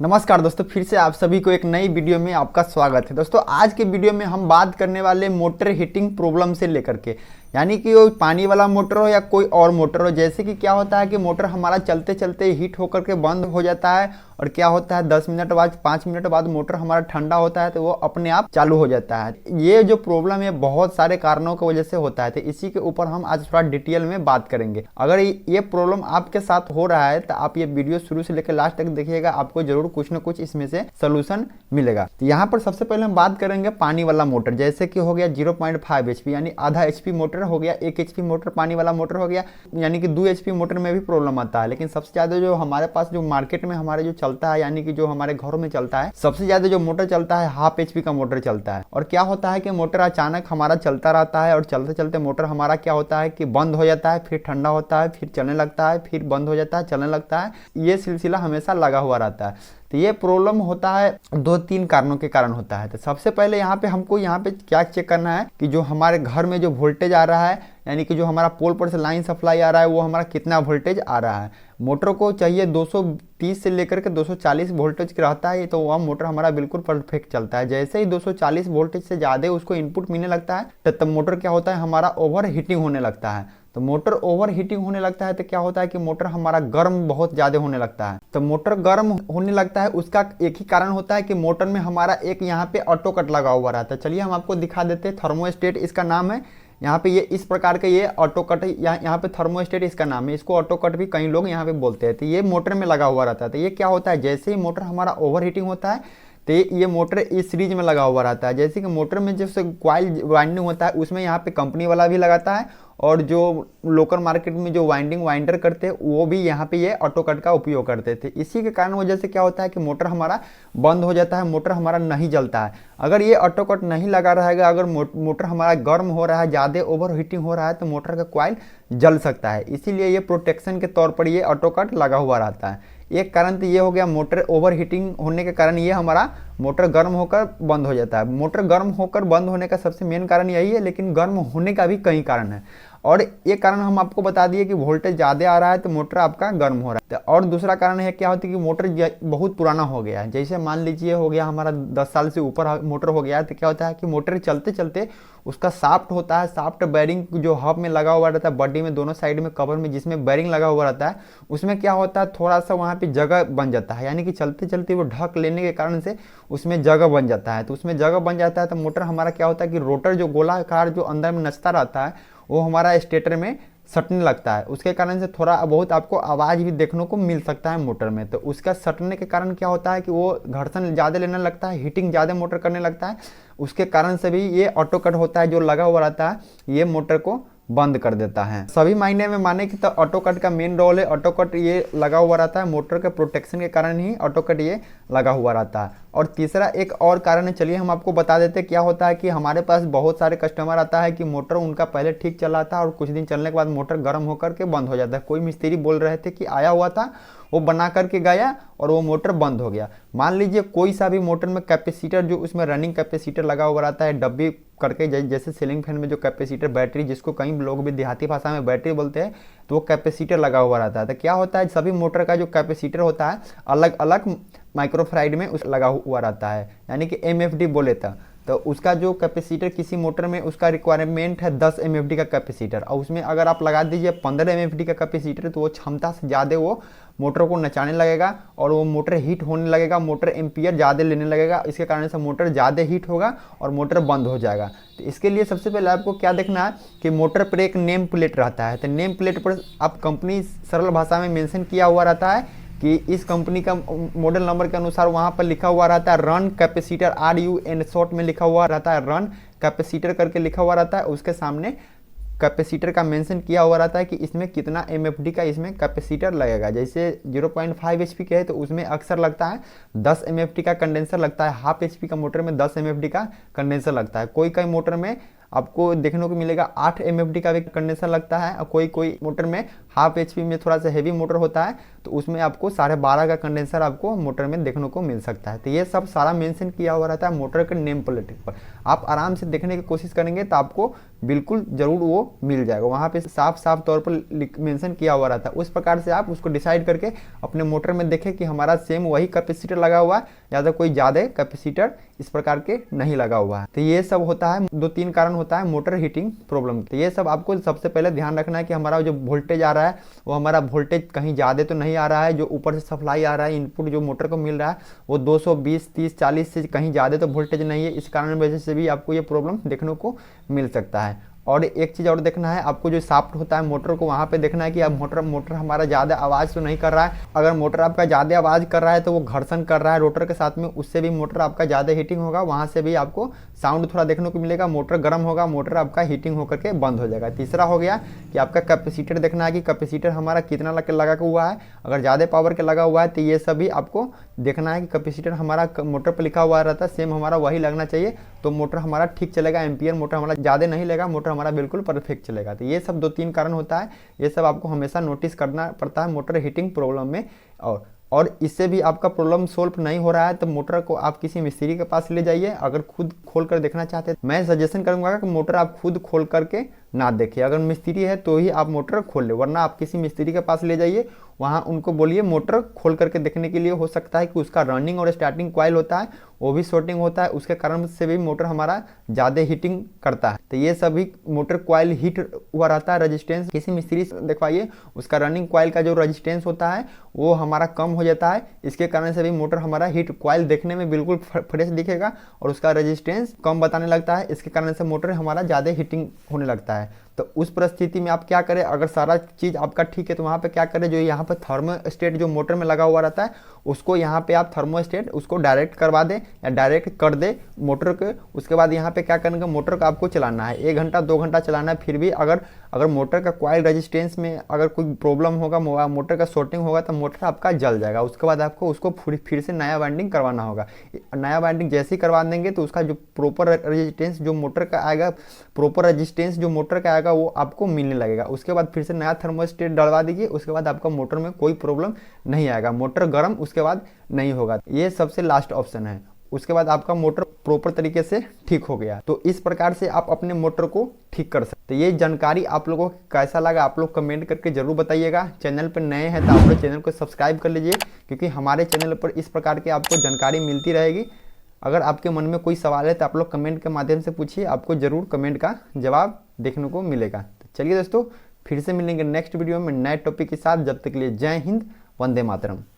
नमस्कार दोस्तों, फिर से आप सभी को एक नई वीडियो में आपका स्वागत है। दोस्तों आज के वीडियो में हम बात करने वाले मोटर हीटिंग प्रॉब्लम से लेकर के, यानी कि वो पानी वाला मोटर हो या कोई और मोटर हो। जैसे कि क्या होता है कि मोटर हमारा चलते चलते हीट होकर के बंद हो जाता है और क्या होता है 10 मिनट बाद 5 मिनट बाद मोटर हमारा ठंडा होता है तो वो अपने आप चालू हो जाता है। ये जो प्रॉब्लम है बहुत सारे कारणों की वजह से होता है, तो इसी के ऊपर हम आज थोड़ा डिटेल में बात करेंगे। अगर ये प्रॉब्लम आपके साथ हो रहा है तो आप ये वीडियो शुरू से लेकर लास्ट तक देखिएगा, आपको जरूर कुछ ना कुछ इसमें से सोल्यूशन मिलेगा। तो यहाँ पर सबसे पहले हम बात करेंगे पानी वाला मोटर। जैसे कि हो गया 0.5 HP यानी आधा HP मोटर हो गया, 1 HP मोटर पानी वाला मोटर हो गया, यानी कि 2 HP मोटर में भी प्रॉब्लम आता है। लेकिन सबसे ज्यादा जो हमारे पास जो मार्केट में हमारे जो चलता है, यानी कि जो हमारे घरों में चलता है, सबसे ज्यादा जो मोटर चलता है 1/2 HP का मोटर चलता है। और क्या होता है कि मोटर अचानक हमारा चलता रहता है और चलते चलते मोटर हमारा क्या होता है कि बंद हो जाता है, फिर ठंडा होता है, फिर चलने लगता है, फिर बंद हो जाता है, चलने लगता है। ये सिलसिला हमेशा लगा हुआ रहता है। तो ये प्रॉब्लम होता है 2-3 कारणों के कारण होता है। तो सबसे पहले यहाँ पे हमको यहाँ पे क्या चेक करना है कि जो हमारे घर में जो वोल्टेज आ रहा है, यानी कि जो हमारा पोल पर से लाइन सप्लाई आ रहा है, वो हमारा कितना वोल्टेज आ रहा है। मोटर को चाहिए 230 से लेकर के 240 वोल्टेज का रहता है, तो वह मोटर हमारा बिल्कुल परफेक्ट चलता है। जैसे ही 240 वोल्टेज से ज़्यादा उसको इनपुट मिलने लगता है तब मोटर क्या होता है, हमारा ओवर हीटिंग होने लगता है। तो मोटर ओवर हीटिंग होने लगता है तो क्या होता है कि मोटर हमारा गर्म बहुत ज़्यादा होने लगता है। तो मोटर गर्म होने लगता है, उसका एक ही कारण होता है कि मोटर में हमारा एक यहाँ पे ऑटो कट लगा हुआ रहता है। चलिए हम आपको दिखा देते हैं। थर्मोस्टेट इसका नाम है। यहाँ पे ये इस प्रकार का ये ऑटो कट, यहाँ पे थर्मोस्टेट इसका नाम है। इसको ऑटो कट भी कई लोग यहाँ पे बोलते हैं। तो ये मोटर में लगा हुआ रहता है। तो ये क्या होता है, जैसे ही मोटर हमारा ओवर हीटिंग होता है तो ये मोटर इस सीरीज में लगा हुआ रहता है। जैसे कि मोटर में जैसे कॉइल वाइंडिंग होता है, उसमें यहाँ पे कंपनी वाला भी लगाता है, और जो लोकल मार्केट में जो वाइंडर करते हैं वो भी यहाँ पे ये ऑटो कट का उपयोग करते थे। इसी के कारण वजह से क्या होता है कि मोटर हमारा बंद हो जाता है, मोटर हमारा नहीं जलता है। अगर ये ऑटो कट नहीं लगा रहेगा, अगर मोटर हमारा गर्म हो रहा है, ज़्यादा ओवर हीटिंग हो रहा है, तो मोटर का कॉइल जल सकता है। इसीलिए ये प्रोटेक्शन के तौर पर ये ऑटो कट लगा हुआ रहता है। एक कारण तो ये हो गया, मोटर ओवर हीटिंग होने के कारण ये हमारा मोटर गर्म होकर बंद हो जाता है। मोटर गर्म होकर बंद होने का सबसे मेन कारण यही है, लेकिन गर्म होने का भी कई कारण है। और एक कारण हम आपको बता दिए कि वोल्टेज ज़्यादा आ रहा है तो मोटर आपका गर्म हो रहा है। और दूसरा कारण है क्या होता है कि मोटर बहुत पुराना हो गया है। जैसे मान लीजिए हो गया हमारा 10 साल से ऊपर मोटर हो गया है, तो क्या होता है कि मोटर चलते चलते उसका शाफ्ट होता है, शाफ्ट बैरिंग जो हब में लगा हुआ रहता है, बॉडी में दोनों साइड में कवर में जिसमें बैरिंग लगा हुआ रहता है, उसमें क्या होता है थोड़ा सा वहाँ पे जगह बन जाता है। यानी कि चलते चलते वो ढक लेने के कारण से उसमें जगह बन जाता है। तो उसमें जगह बन जाता है तो मोटर हमारा क्या होता है कि रोटर जो गोलाकार जो अंदर में नचता रहता है वो हमारा स्टेटर में सटने लगता है। उसके कारण से थोड़ा बहुत आपको आवाज़ भी देखने को मिल सकता है मोटर में। तो उसका सटने के कारण क्या होता है कि वो घर्षण ज़्यादा लेने लगता है, हीटिंग ज़्यादा मोटर करने लगता है। उसके कारण से भी ये ऑटो कट होता है जो लगा हुआ रहता है, ये मोटर को बंद कर देता है। सभी मायने में माने कि तो ऑटो कट का मेन रोल है। ऑटो कट ये लगा हुआ रहता है, मोटर के प्रोटेक्शन के कारण ही ऑटो कट ये लगा हुआ रहता है। और तीसरा एक और कारण है, चलिए हम आपको बता देते हैं। क्या होता है कि हमारे पास बहुत सारे कस्टमर आता है कि मोटर उनका पहले ठीक चला था और कुछ दिन चलने के बाद मोटर गर्म होकर के बंद हो जाता है। कोई मिस्त्री बोल रहे थे कि आया हुआ था, वो बना करके गया और वो मोटर बंद हो गया। मान लीजिए कोई सा भी मोटर में कैपेसिटर, जो उसमें रनिंग कैपेसिटर लगा हुआ रहता है डब्बी करके, जैसे सीलिंग फैन में जो कैपेसिटर बैटरी, जिसको कई लोग भी देहाती भाषा में बैटरी बोलते हैं, तो वो कैपेसिटर लगा हुआ रहता है। तो क्या होता है, सभी मोटर का जो कैपेसिटर होता है अलग अलग माइक्रोफराइड में उस लगा हुआ रहता है, यानी कि MFD बोले तो उसका जो कैपेसिटर किसी मोटर में उसका रिक्वायरमेंट है 10 MFD का कैपेसिटर, और उसमें अगर आप लगा दीजिए 15 MFD का कैपेसिटर तो वो क्षमता से ज़्यादा वो मोटर को नचाने लगेगा और वो मोटर हीट होने लगेगा, मोटर एम्पियर ज़्यादा लेने लगेगा। इसके कारण से मोटर ज़्यादा हीट होगा और मोटर बंद हो जाएगा। तो इसके लिए सबसे पहले आपको क्या देखना है कि मोटर पर एक नेम प्लेट रहता है। तो नेम प्लेट पर आप कंपनी सरल भाषा में मेंशन किया हुआ रहता है कि इस कंपनी का मॉडल नंबर के अनुसार वहाँ पर लिखा हुआ रहता है रन कैपेसिटर, RUN शॉर्ट में लिखा हुआ रहता है, रन कैपेसिटर करके लिखा हुआ रहता है। उसके सामने कैपेसिटर का मेंशन किया हुआ रहता है कि इसमें कितना MFD का इसमें कैपेसिटर लगेगा। जैसे 0.5 HP के है तो उसमें अक्सर लगता है 10 MFD का कंडेंसर लगता है। 1/2 HP का मोटर में 10 MFD का कंडेंसर लगता है। कोई मोटर में आपको देखने को मिलेगा 8 MFD का भी कंडेंसर लगता है और कोई मोटर में हाफ HP में थोड़ा सा हेवी मोटर होता है तो उसमें आपको 12.5 का कंडेंसर आपको मोटर में देखने को मिल सकता है। तो ये सब सारा मेंशन किया हुआ रहता है मोटर के नेम प्लेट पर। आप आराम से देखने की कोशिश करेंगे तो आपको बिल्कुल ज़रूर वो मिल जाएगा, वहाँ पे साफ साफ तौर पर मेंशन किया हुआ रहता है। उस प्रकार से आप उसको डिसाइड करके अपने मोटर में देखें कि हमारा सेम वही कैपेसिटर लगा हुआ है या तो कोई ज़्यादा कैपेसिटर इस प्रकार के नहीं लगा हुआ है। तो ये सब होता है, 2-3 कारण होता है मोटर हीटिंग प्रॉब्लम। तो ये सब आपको सबसे पहले ध्यान रखना है कि हमारा जो वोल्टेज आ रहा है वो हमारा वोल्टेज कहीं ज़्यादा तो नहीं आ रहा है, जो ऊपर से सप्लाई आ रहा है इनपुट जो मोटर को मिल रहा है वो 220, 30, 40 से कहीं ज़्यादा तो वोल्टेज नहीं है। इस कारण वजह से भी आपको ये प्रॉब्लम देखने को मिल सकता है। और एक चीज़ और देखना है आपको, जो शाफ्ट होता है मोटर को वहाँ पे देखना है कि अब मोटर हमारा ज़्यादा आवाज़ तो नहीं कर रहा है। अगर मोटर आपका ज़्यादा आवाज़ कर रहा है तो वो घर्षण कर रहा है रोटर के साथ में, उससे भी मोटर आपका ज़्यादा हीटिंग होगा, वहाँ से भी आपको साउंड थोड़ा देखने को मिलेगा, मोटर गर्म होगा, मोटर आपका हीटिंग होकर के बंद हो जाएगा। तीसरा हो गया कि आपका कैपेसिटर देखना है कि कैपेसिटर हमारा कितना लगा हुआ है। अगर ज़्यादा पावर के लगा हुआ है तो ये सभी आपको देखना है कि कैपेसिटर हमारा मोटर पर लिखा हुआ रहता है सेम हमारा वही लगना चाहिए, तो मोटर हमारा ठीक चलेगा। एम्पियर मोटर हमारा ज़्यादा नहीं लेगा, मोटर हमारा बिल्कुल परफेक्ट चलेगा। तो ये सब 2-3 कारण होता है, ये सब आपको हमेशा नोटिस करना पड़ता है मोटर हीटिंग प्रॉब्लम में। और इससे भी आपका प्रॉब्लम सोल्व नहीं हो रहा है तो मोटर को आप किसी मिस्त्री के पास ले जाइए। अगर खुद खोल कर देखना चाहते हैं मैं सजेशन करूंगा कि मोटर आप खुद खोल करके ना देखिए, अगर मिस्त्री है तो ही आप मोटर खोल ले, वरना आप किसी मिस्त्री के पास ले जाइए, वहाँ उनको बोलिए मोटर खोल करके देखने के लिए। हो सकता है कि उसका रनिंग और स्टार्टिंग कॉइल होता है वो भी शॉर्टिंग होता है, उसके कारण से भी मोटर हमारा ज़्यादा हीटिंग करता है। तो ये सभी मोटर कॉइल हीट हुआ रहता है, रेजिस्टेंस किसी मिस्त्री से दिखवाइए, उसका रनिंग कॉइल का जो रेजिस्टेंस होता है वो हमारा कम हो जाता है। इसके कारण से भी मोटर हमारा हीट कॉइल देखने में बिल्कुल फ्रेश दिखेगा और उसका रेजिस्टेंस कम बताने लगता है, इसके कारण से मोटर हमारा ज़्यादा हीटिंग होने लगता है। तो उस परिस्थिति में आप क्या करें, अगर सारा चीज़ आपका ठीक है तो वहाँ पे क्या करें, जो यहाँ पे थर्मोस्टेट जो मोटर में लगा हुआ रहता है उसको यहाँ पे आप थर्मोस्टेट उसको डायरेक्ट करवा दें या डायरेक्ट कर दे मोटर के। उसके बाद यहाँ पे क्या करेंगे, मोटर का आपको चलाना है 1 घंटा 2 घंटा चलाना है। फिर भी अगर मोटर का कॉइल रेजिस्टेंस में अगर कोई प्रॉब्लम होगा, मोटर का शॉर्टिंग होगा तो मोटर आपका जल जाएगा। उसके बाद आपको उसको फिर से नया वाइंडिंग करवाना होगा। नया वाइंडिंग जैसे ही करवा देंगे तो उसका जो प्रॉपर रेजिस्टेंस जो मोटर का आएगा, प्रॉपर रेजिस्टेंस जो मोटर का आएगा वो आपको मिलने लगेगा। उसके बाद फिर से नया थर्मोस्टेट डलवा दीजिए, उसके बाद आपका मोटर में कोई प्रॉब्लम नहीं आएगा, मोटर गर्म उसके बाद नहीं होगा। ये सबसे लास्ट ऑप्शन है। उसके बाद आपका मोटर प्रॉपर तरीके से ठीक हो गया। तो इस प्रकार से आप अपने मोटर को ठीक कर सकते। तो ये जानकारी आप लोगों को कैसा लगा आप लोग कमेंट करके जरूर बताइएगा। चैनल पर नए हैं तो आप लोग चैनल को सब्सक्राइब कर लीजिए, क्योंकि हमारे चैनल पर इस प्रकार की आपको जानकारी मिलती रहेगी। अगर आपके मन में कोई सवाल है तो आप लोग कमेंट के माध्यम से पूछिए, आपको ज़रूर कमेंट का जवाब देखने को मिलेगा। तो चलिए दोस्तों, फिर से मिलेंगे नेक्स्ट वीडियो में नए टॉपिक के साथ। जब तक के लिए जय हिंद, वंदे मातरम।